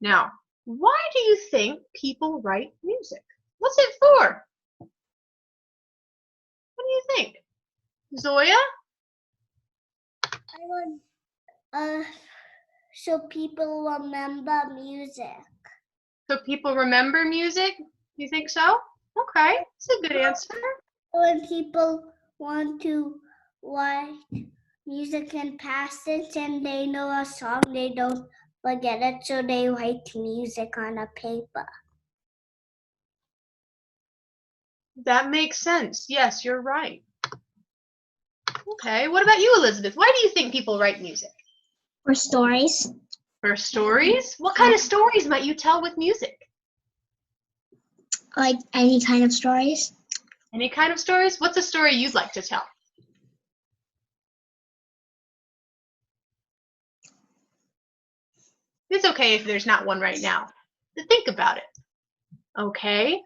Now, why do you think people write music? What's it for? What do you think? Zoya? I want so people remember music. So people remember music? You think so? Okay, that's a good answer. When people want to write music in passage and they know a song, they don't forget it, so they write music on a paper. That makes sense. Yes, you're right. Okay, what about you, Elizabeth? Why do you think people write music? For stories. For stories? What kind of stories might you tell with music? Like any kind of stories. Any kind of stories? What's a story you'd like to tell? It's okay if there's not one right now. But think about it. Okay.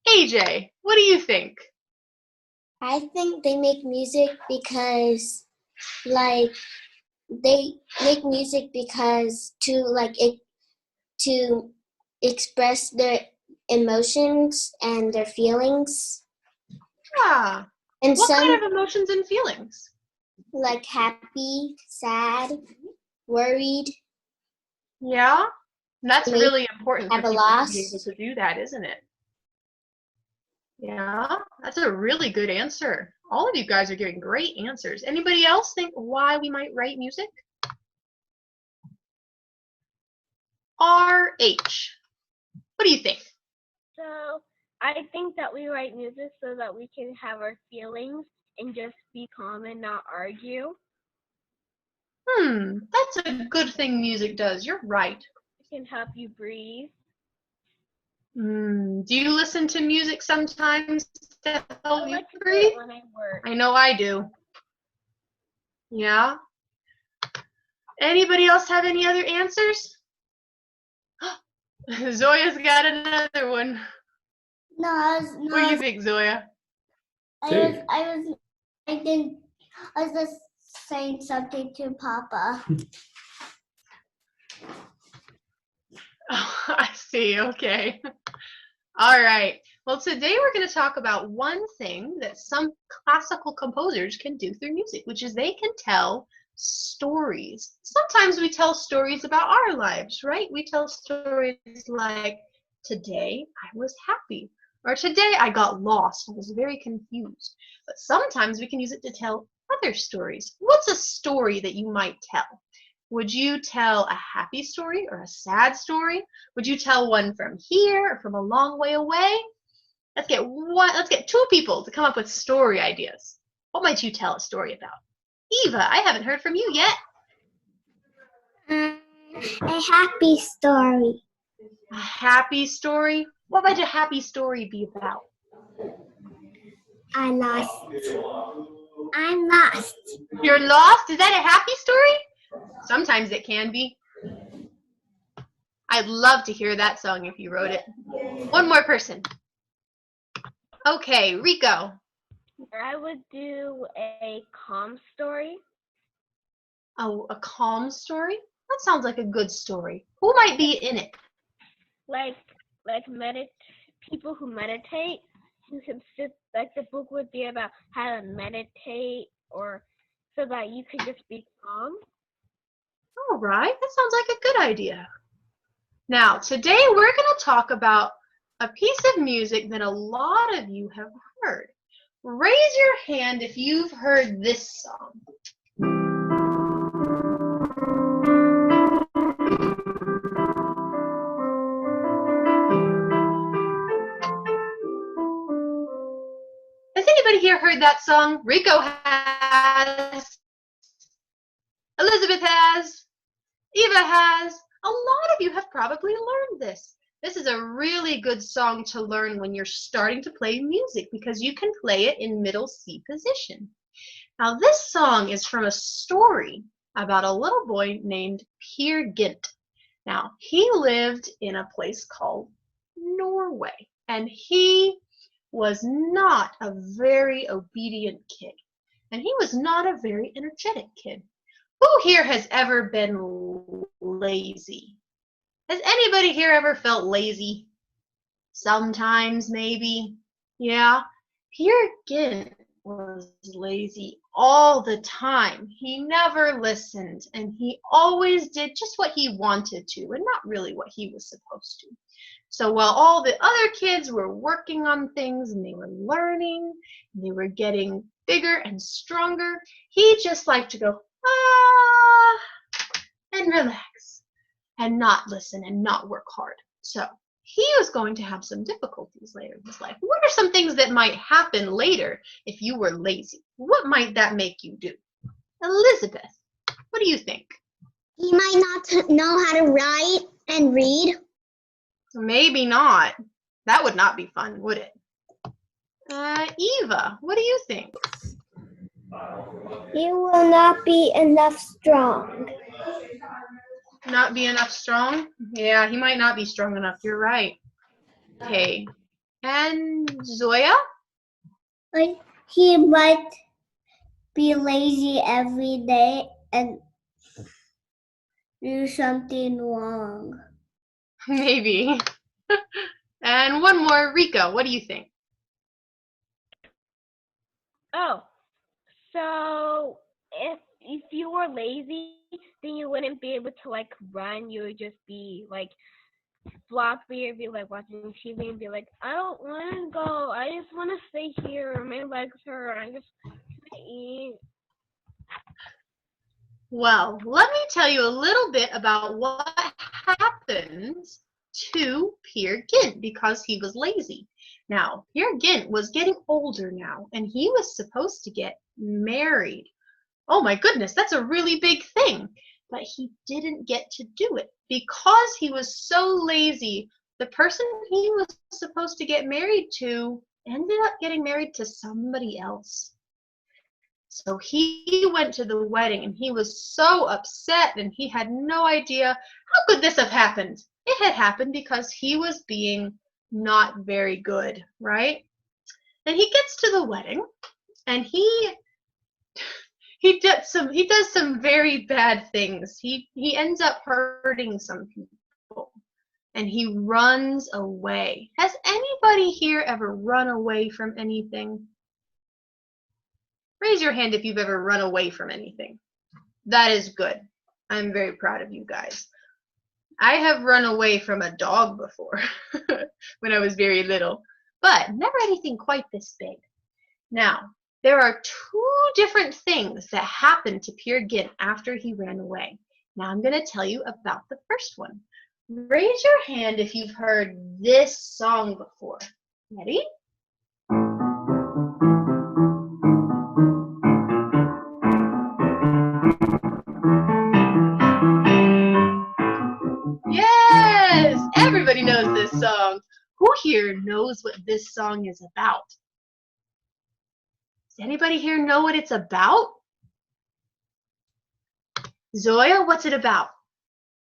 AJ, what do you think? I think they make music because, like, they make music because to express their emotions and their feelings. Yeah. And what some kind of emotions and feelings? like happy, sad, worried. Yeah. That's Maybe really important for have a people to loss. be able to do that, isn't it? Yeah, that's a really good answer. All of you guys are giving great answers. Anybody else think why we might write music? RH. What do you think? So I think that we write music so that we can have our feelings and just be calm and not argue. That's a good thing music does. You're right. It can help you breathe. Do you listen to music sometimes to help you I like to do breathe? it when I work. I know I do. Yeah. Anybody else have any other answers? Zoya's got another one. No, What do you think, Zoya? I was just saying something to Papa. Oh, I see. Okay. All right. Well, today we're going to talk about one thing that some classical composers can do through music, which is they can tell stories. Sometimes we tell stories about our lives, right? We tell stories like, today I was happy, or today I got lost. I was very confused. But sometimes we can use it to tell other stories. What's a story that you might tell? Would you tell a happy story or a sad story? Would you tell one from here or from a long way away? Let's get two people to come up with story ideas. What might you tell a story about? Eva, I haven't heard from you yet. A happy story. A happy story? What might a happy story be about? I'm lost. You're lost? Is that a happy story? Sometimes it can be. I'd love to hear that song if you wrote it. One more person. Okay, Rico. I would do a calm story. Oh, a calm story? That sounds like a good story. Who might be in it? Like people who meditate. You can sit, like the book would be about how to meditate, or so that you can just be calm. All right, that sounds like a good idea. Now, today we're going to talk about a piece of music that a lot of you have heard. Raise your hand if you've heard this song. Has anybody here heard that song? Rico has. Elizabeth has. Eva has. A lot of you have probably learned this. This is a really good song to learn when you're starting to play music because you can play it in middle C position. Now this song is from a story about a little boy named Peer Gynt. Now he lived in a place called Norway, and he was not a very obedient kid, and he was not a very energetic kid. Who here has ever been lazy? Has anybody here ever felt lazy? Sometimes, maybe. Yeah. Peer Gynt was lazy all the time. He never listened, and he always did just what he wanted to, and not really what he was supposed to. So while all the other kids were working on things and they were learning, and they were getting bigger and stronger, he just liked to go, ah, and relax, and not listen and not work hard. So he was going to have some difficulties later in his life. What are some things that might happen later if you were lazy? What might that make you do? Elizabeth, what do you think? He might not know how to write and read. Maybe not. That would not be fun, would it? Eva, what do you think? He will not be enough strong. Not be enough strong? Yeah, he might not be strong enough. You're right. Okay. And Zoya? Like he might be lazy every day and do something wrong. Maybe. And one more, Rika, what do you think? Oh, so if you were lazy, then you wouldn't be able to like run. You would just be like floppy or be like watching TV and be like, I don't want to go. I just want to stay here. My legs hurt. I just want to eat. Well, let me tell you a little bit about what happens to Peer Gynt because he was lazy. Now, Peer Gynt was getting older now, and he was supposed to get married. Oh my goodness, that's a really big thing. But he didn't get to do it because he was so lazy. The person he was supposed to get married to ended up getting married to somebody else. So he went to the wedding and he was so upset and he had no idea how could this have happened. It had happened because he was being not very good, right? And he gets to the wedding and he does some very bad things. He ends up hurting some people and he runs away. Has anybody here ever run away from anything? Raise your hand if you've ever run away from anything. That is good. I'm very proud of you guys. I have run away from a dog before when I was very little, but never anything quite this big. Now, there are two different things that happened to Peer Gynt after he ran away. Now I'm going to tell you about the first one. Raise your hand if you've heard this song before. Ready? Yes! Everybody knows this song. Who here knows what this song is about? Does anybody here know what it's about? Zoya, what's it about?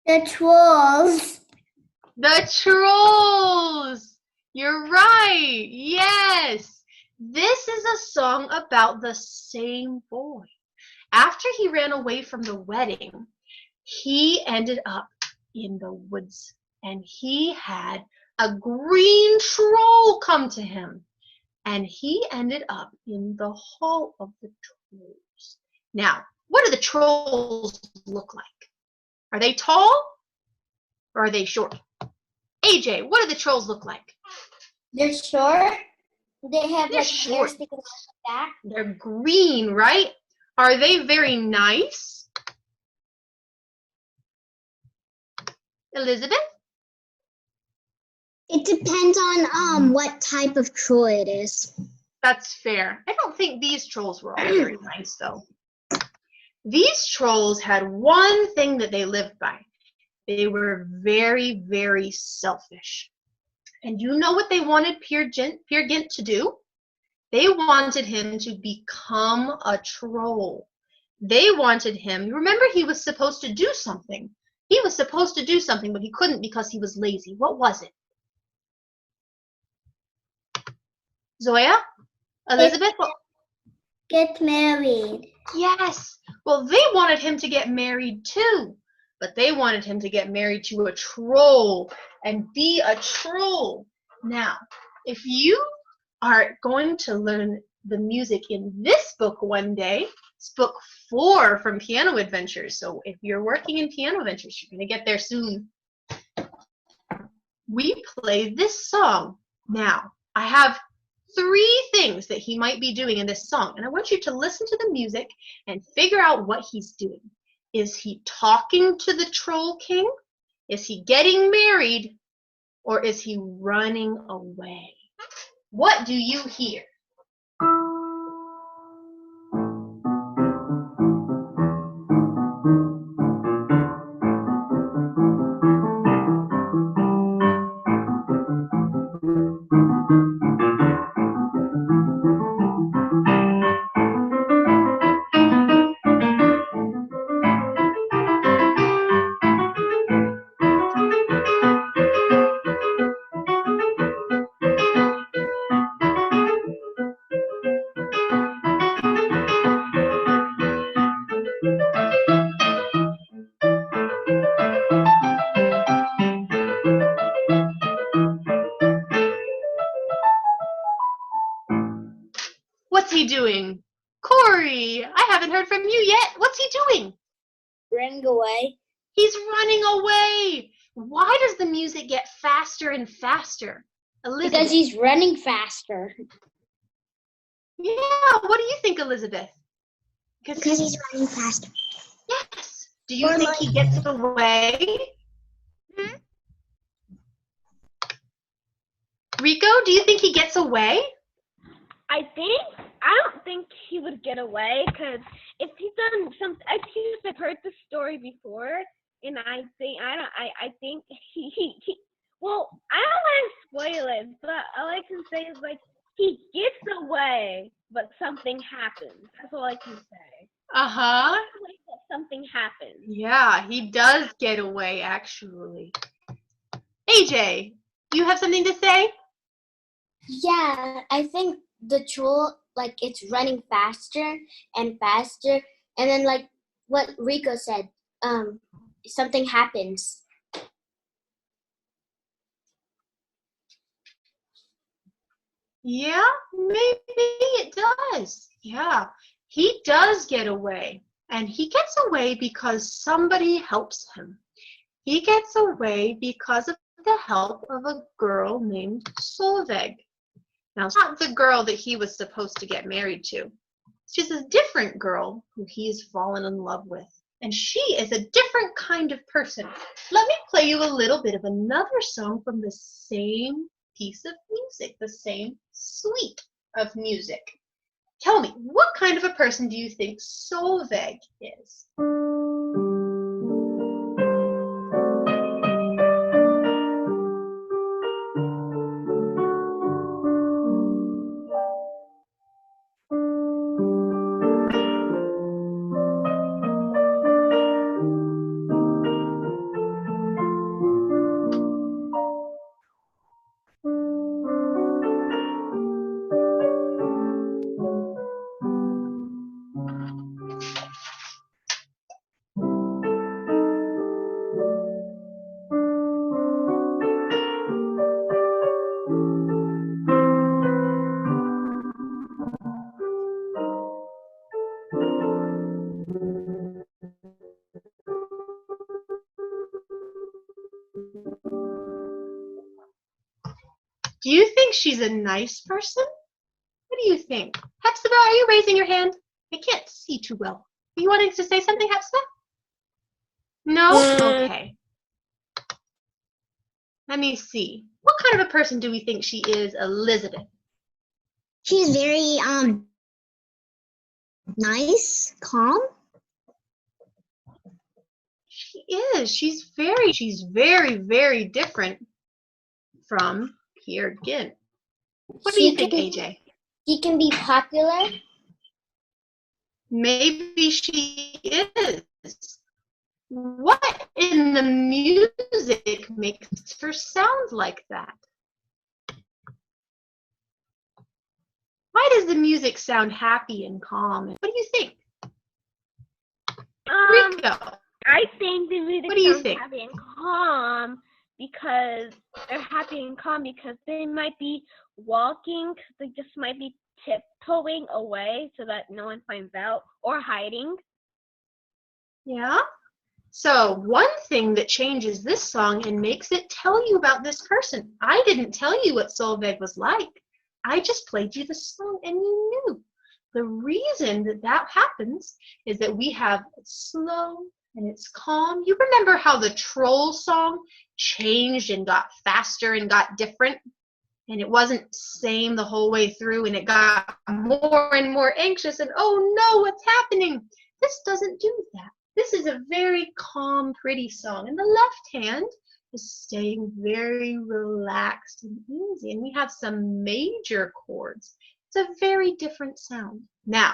The trolls. The trolls! You're right! Yes! This is a song about the same boy. After he ran away from the wedding, he ended up in the woods and he had a green troll come to him and he ended up in the hall of the trolls. Now, what do the trolls look like? Are they tall or are they short? AJ, what do the trolls look like? They're short. They have They're like short. hair sticking out the back. They're green, right? Are they very nice? Elizabeth? It depends on what type of troll it is. That's fair. I don't think these trolls were all very nice, though. These trolls had one thing that they lived by. They were very, very selfish. And you know what they wanted Peer Gynt to do? They wanted him to become a troll. They wanted him, remember he was supposed to do something. He was supposed to do something, but he couldn't because he was lazy. What was it? Zoya? Elizabeth? Get married. Yes. Well, they wanted him to get married too. but they wanted him to get married to a troll and be a troll. Now, if you are going to learn the music in this book one day, it's book 4 from Piano Adventures. So if you're working in Piano Adventures, you're going to get there soon. We play this song. Now, I have 3 things that he might be doing in this song, and I want you to listen to the music and figure out what he's doing. Is he talking to the Troll King? Is he getting married? Or is he running away? What do you hear? What's he doing? Corey, I haven't heard from you yet. What's he doing? Running away. He's running away. Why does the music get faster and faster? Elizabeth. Because he's running faster. Yeah, what do you think, Elizabeth? Because he's running faster. Yes. Do you think he gets away? Hmm? Rico, do you think he gets away? I don't think he would get away, because if he's done some, I've heard the story before, and I think he well, I don't want to spoil it, but all I can say is, like, he gets away, but something happens. That's all I can say. Uh-huh. Something happens. Yeah, he does get away, actually. AJ, you have something to say? Yeah, I think the troll, like, it's running faster and faster, and then, like what Rico said, something happens. Yeah, maybe it does. Yeah, he does get away. And he gets away because somebody helps him. He gets away because of the help of a girl named Solveig. Now, it's not the girl that he was supposed to get married to. She's a different girl who he's fallen in love with. And she is a different kind of person. Let me play you a little bit of another song from the same piece of music, the same suite of music. Tell me, what kind of a person do you think Solveig is? Do you think she's a nice person? What do you think? Hepzibah, are you raising your hand? I can't see too well. Are you wanting to say something, Hepzibah? No? Okay. Let me see. What kind of a person do we think she is, Elizabeth? She's very nice, calm. She is. She's very, very different from Peer Gynt. What do you think, AJ? She can be popular. Maybe she is. What in the music makes her sound like that? Why does the music sound happy and calm? What do you think? Rico? I think the music What do you sounds think? happy and calm because they're happy and calm because they might be walking, they just might be tiptoeing away so that no one finds out, or hiding. Yeah? So one thing that changes this song and makes it tell you about this person. I didn't tell you what Solveig was like. I just played you the song and you knew. The reason that that happens is that we have slow and it's calm. You remember how the troll song changed and got faster and got different? And it wasn't same the whole way through, and it got more and more anxious, and oh no, what's happening? This doesn't do that. This is a very calm, pretty song, and the left hand is staying very relaxed and easy, and we have some major chords. It's a very different sound. Now,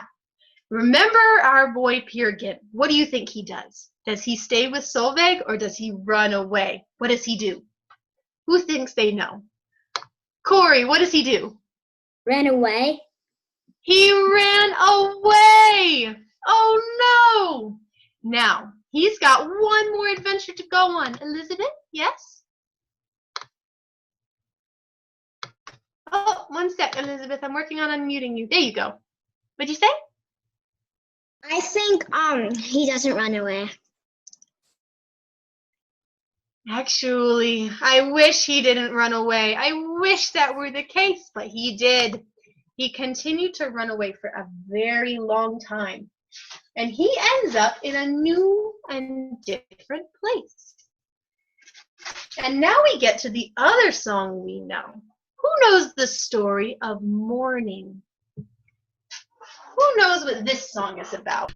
remember our boy Peer Gynt. What do you think he does? Does he stay with Solveig or does he run away? What does he do? Who thinks they know? Corey, what does he do? Ran away. He ran away! Oh no! Now, he's got one more adventure to go on. Elizabeth, yes? Oh, one sec, Elizabeth. I'm working on unmuting you. There you go. What'd you say? I think he doesn't run away. Actually, I wish he didn't run away. I wish that were the case, but he did. He continued to run away for a very long time. And he ends up in a new and different place. And now we get to the other song we know. Who knows the story of mourning? Who knows what this song is about?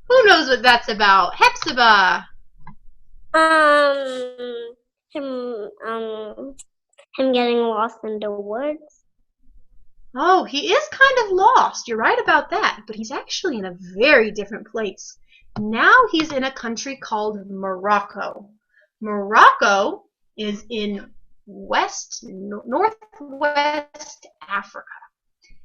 Who knows what that's about? Hepzibah! Him getting lost in the woods. Oh, he is kind of lost. You're right about that. But he's actually in a very different place. Now he's in a country called Morocco. Morocco is in northwest Africa.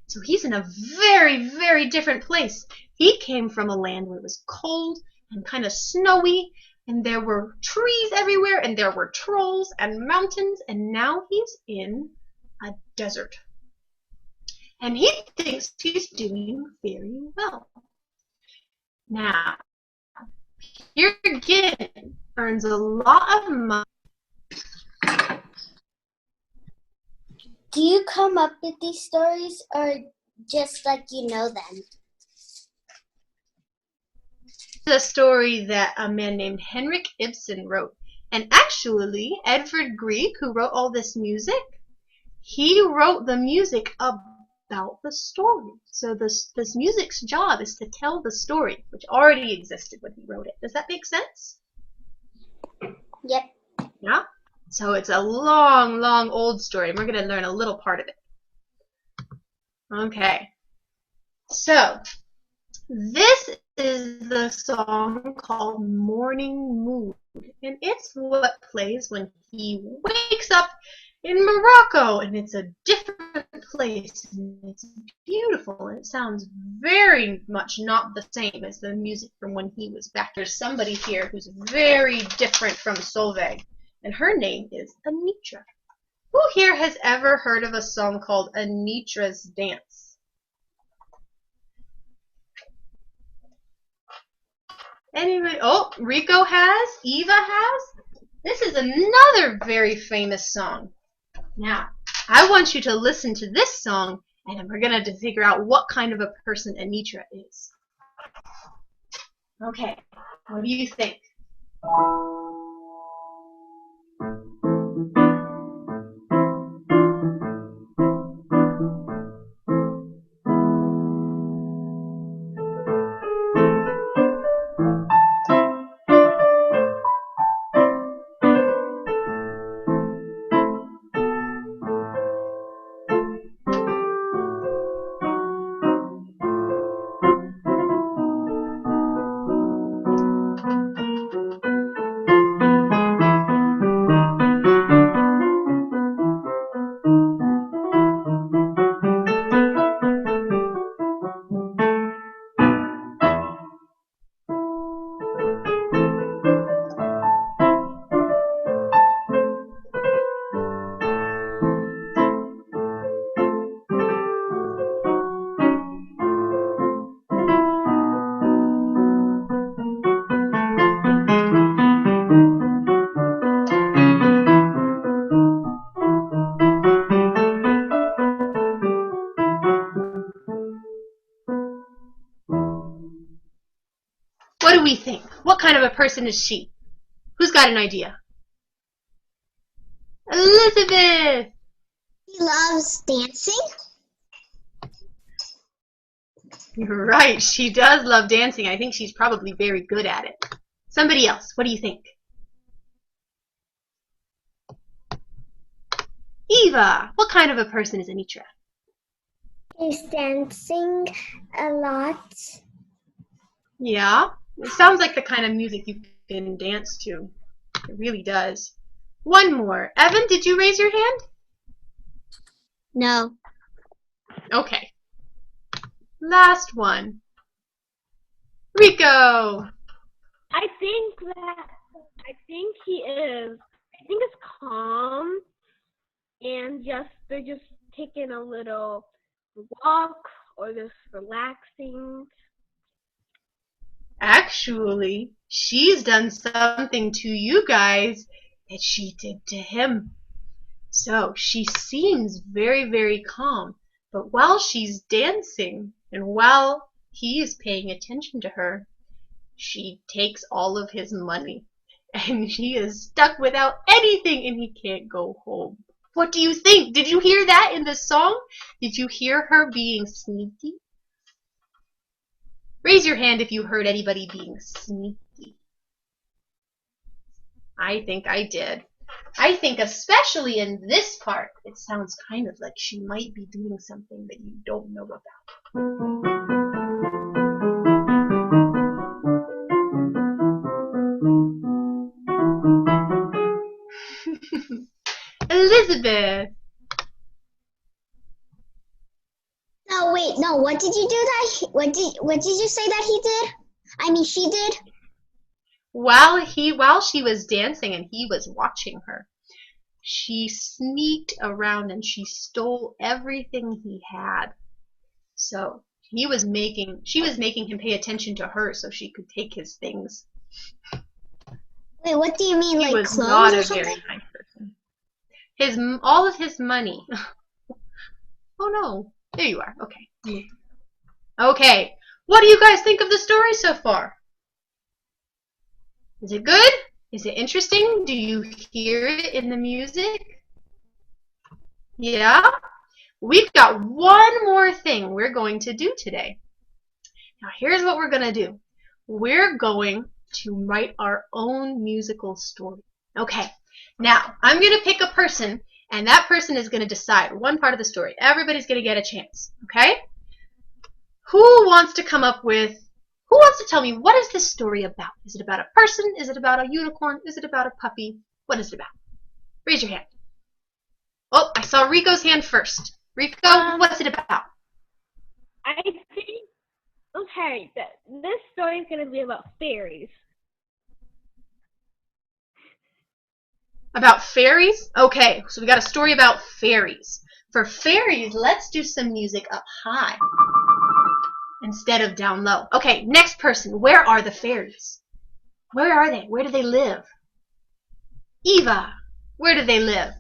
So he's in a very, very different place. He came from a land where it was cold and kind of snowy, and there were trees everywhere, and there were trolls and mountains, and now he's in a desert. And he thinks he's doing very well. Now, Peer Gynt earns a lot of money. Do you come up with these stories or just like you know them? A story that a man named Henrik Ibsen wrote. And actually, Edvard Grieg, who wrote all this music, he wrote the music about the story. So this music's job is to tell the story, which already existed when he wrote it. Does that make sense? Yep. Yeah? So it's a long, long old story, and we're going to learn a little part of it. Okay. So, this is the song called Morning Mood, and it's what plays when he wakes up in Morocco, and it's a different place, and it's beautiful, and it sounds very much not the same as the music from when he was back. There's somebody here who's very different from Solveig, and her name is Anitra. Who here has ever heard of a song called Anitra's Dance? Anybody? Oh, Rico has. Eva has. This is another very famous song. Now, I want you to listen to this song, and we're going to figure out what kind of a person Anitra is. Okay, what do you think? we think? What kind of a person is she? Who's got an idea? Elizabeth! She loves dancing. You're right, she does love dancing. I think she's probably very good at it. Somebody else, what do you think? Eva! What kind of a person is Anitra? She's dancing a lot. Yeah, it sounds like the kind of music you can dance to. It really does. One more. Evan, did you raise your hand? No. Okay. Last one. Rico! I think he is. I think it's calm and they're just taking a little walk or just relaxing. Actually, she's done something to you guys that she did to him. So she seems very, very calm. But while she's dancing and while he is paying attention to her, she takes all of his money. And he is stuck without anything and he can't go home. What do you think? Did you hear that in the song? Did you hear her being sneaky? Raise your hand if you heard anybody being sneaky. I think I did. I think especially in this part, it sounds kind of like she might be doing something that you don't know about. Elizabeth! No, wait, no. What did you do that? What did you say that he did? I mean, she did. While she was dancing and he was watching her, she sneaked around and she stole everything he had. So she was making him pay attention to her so she could take his things. Wait, what do you mean, He like was clothes not or a something? very kind person. All of his money. Oh no. There you are. Okay. Okay. What do you guys think of the story so far? Is it good? Is it interesting? Do you hear it in the music? Yeah? We've got one more thing we're going to do today. Now here's what we're going to do. We're going to write our own musical story. Okay. Now, I'm going to pick a person, and that person is going to decide one part of the story. Everybody's going to get a chance. Okay? Who wants to tell me, what is this story about? Is it about a person? Is it about a unicorn? Is it about a puppy? What is it about? Raise your hand. Oh, I saw Rico's hand first. Rico, what's it about? I think, okay, this story is going to be about fairies. About fairies? Okay, so we got a story about fairies. For fairies, let's do some music up high instead of down low. Okay, next person. Where are the fairies? Where are they? Where do they live? Eva, where do they live?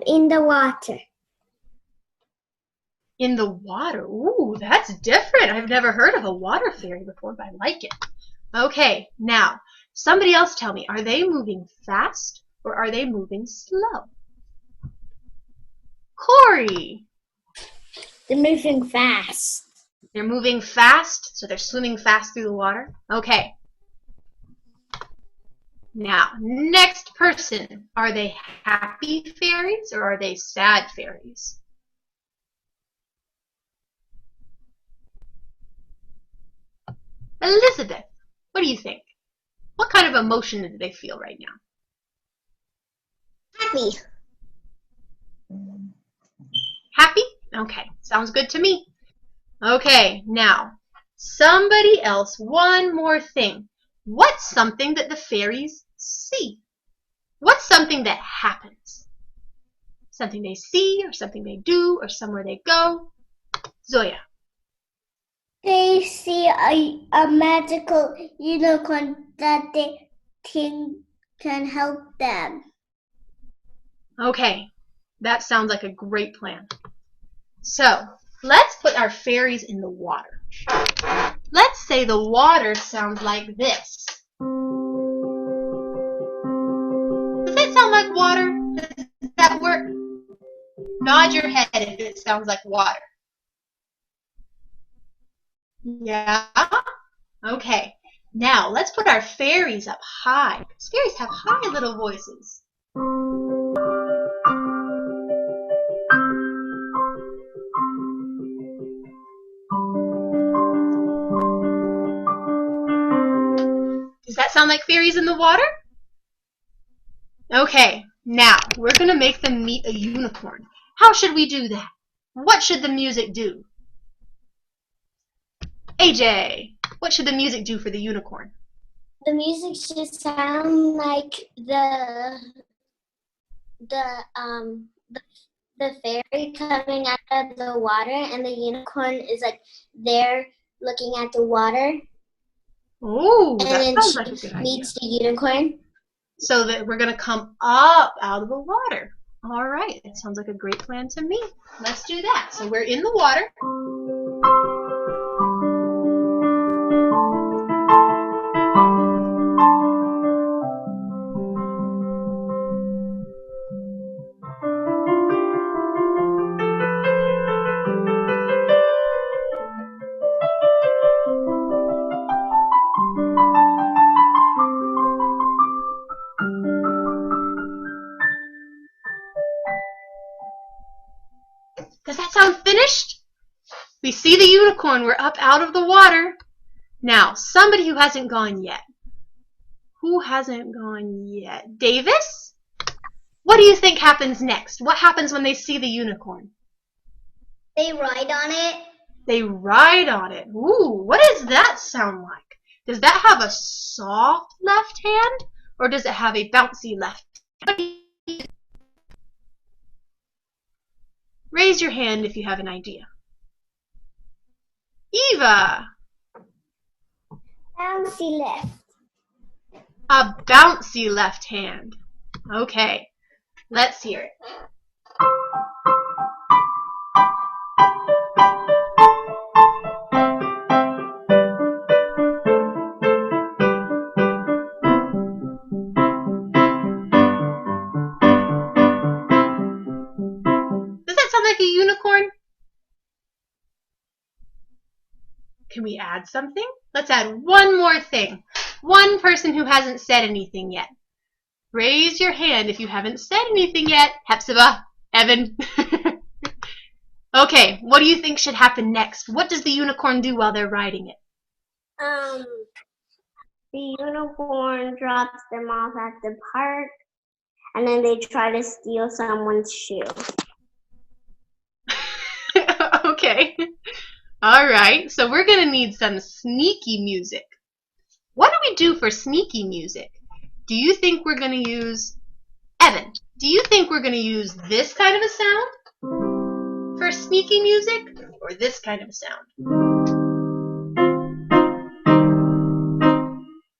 In the water. In the water. Ooh, that's different. I've never heard of a water fairy before, but I like it. Okay, now, somebody else tell me, are they moving fast or are they moving slow? Corey. They're moving fast. They're moving fast, so they're swimming fast through the water. Okay. Now, next person. Are they happy fairies or are they sad fairies? Elizabeth, what do you think? What kind of emotion do they feel right now? Happy. Happy? Okay, sounds good to me. Okay, now, somebody else, one more thing. What's something that the fairies see? What's something that happens? Something they see, or something they do, or somewhere they go? Zoya. They see a magical unicorn that they think can help them. Okay, that sounds like a great plan. So, let's put our fairies in the water. Let's say the water sounds like this. Does it sound like water? Does that work? Nod your head if it sounds like water. Yeah? Okay. Now, let's put our fairies up high. Fairies have high little voices. Does that sound like fairies in the water? Okay, now we're going to make them meet a unicorn. How should we do that? What should the music do? AJ, what should the music do for the unicorn? The music should sound like the fairy coming out of the water, and the unicorn is like there looking at the water. Oh, and that then sounds she like a good idea. meets the unicorn. So that we're going to come up out of the water. All right, that sounds like a great plan to me. Let's do that. So we're in the water. Does that sound finished? We see the unicorn. We're up out of the water. Now, somebody who hasn't gone yet. Who hasn't gone yet? Davis? What do you think happens next? What happens when they see the unicorn? They ride on it. They ride on it. Ooh, what does that sound like? Does that have a soft left hand, or does it have a bouncy left hand? Raise your hand if you have an idea. Eva. Bouncy left. A bouncy left hand. Okay, let's hear it. Does that sound like a unicorn? Can we add something? Let's add one more thing. One person who hasn't said anything yet. Raise your hand if you haven't said anything yet. Hepzibah, Evan. Okay, what do you think should happen next? What does the unicorn do while they're riding it? The unicorn drops them off at the park, and then they try to steal someone's shoe. Okay. All right, so we're going to need some sneaky music. What do we do for sneaky music? Do you think we're going to use, Evan, do you think we're going to use this kind of a sound for sneaky music, or this kind of a sound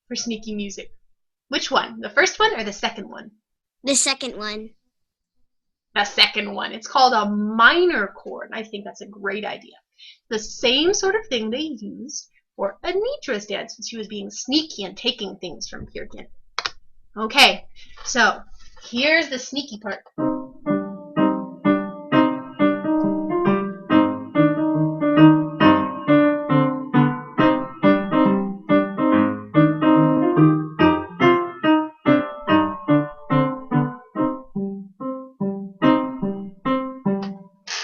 for sneaky music? Which one? The first one or the second one? The second one. The second one. It's called a minor chord. I think that's a great idea. The same sort of thing they used for Anitra's dance when she was being sneaky and taking things from Peer Gynt. Okay, so here's the sneaky part.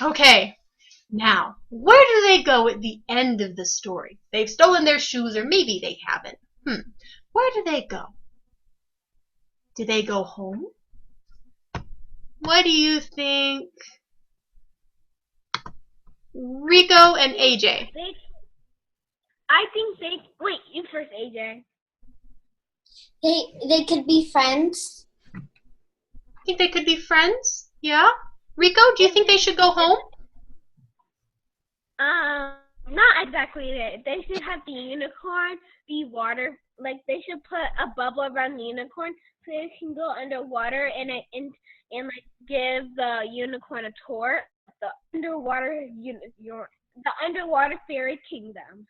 Okay, now, where do they go at the end of the story? They've stolen their shoes, or maybe they haven't. Where do they go? Do they go home? What do you think? Rico and AJ. I think they. Wait, you first, AJ. They could be friends. Think they could be friends? Yeah? Rico, do you think they should go home? Not exactly that. They should have the unicorn be water. Like they should put a bubble around the unicorn so it can go underwater and like give the unicorn a tour of the underwater the underwater fairy kingdom.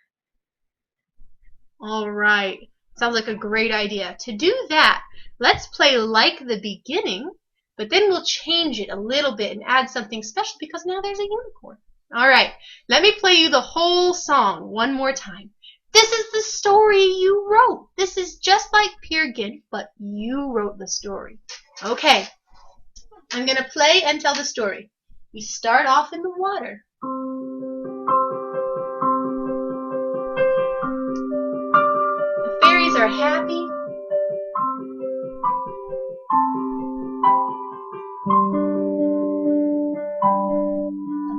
All right. Sounds like a great idea. To do that, let's play like the beginning, but then we'll change it a little bit and add something special because now there's a unicorn. All right. Let me play you the whole song one more time. This is the story you wrote. This is just like Peer Gynt, but you wrote the story. Okay. I'm going to play and tell the story. We start off in the water. The fairies are happy.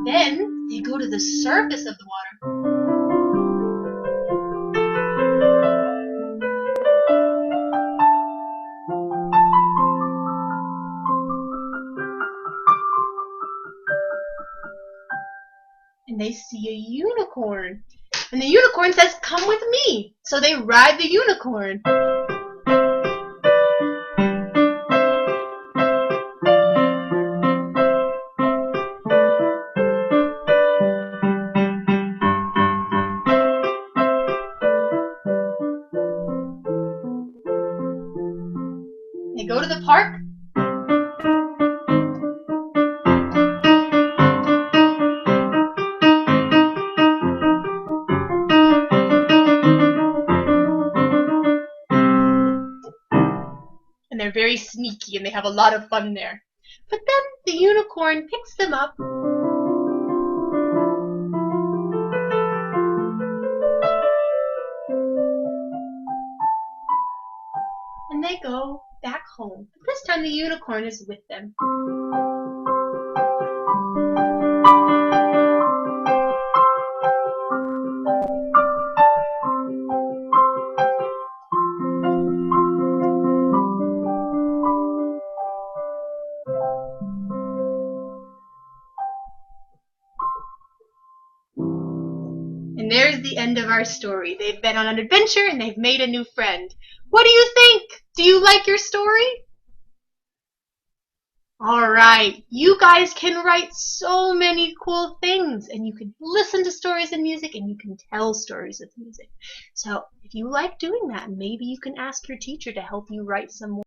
Then they go to the surface of the water. And they see a unicorn. And the unicorn says, "Come with me." So they ride the unicorn. They go to the park. And they're very sneaky and they have a lot of fun there. But then the unicorn picks them up and they go back home. But this time the unicorn is with them. And there's the end of our story. They've been on an adventure and they've made a new friend. What do you think? Do you like your story? Alright, you guys can write so many cool things, and you can listen to stories and music, and you can tell stories with music. So if you like doing that, maybe you can ask your teacher to help you write some more.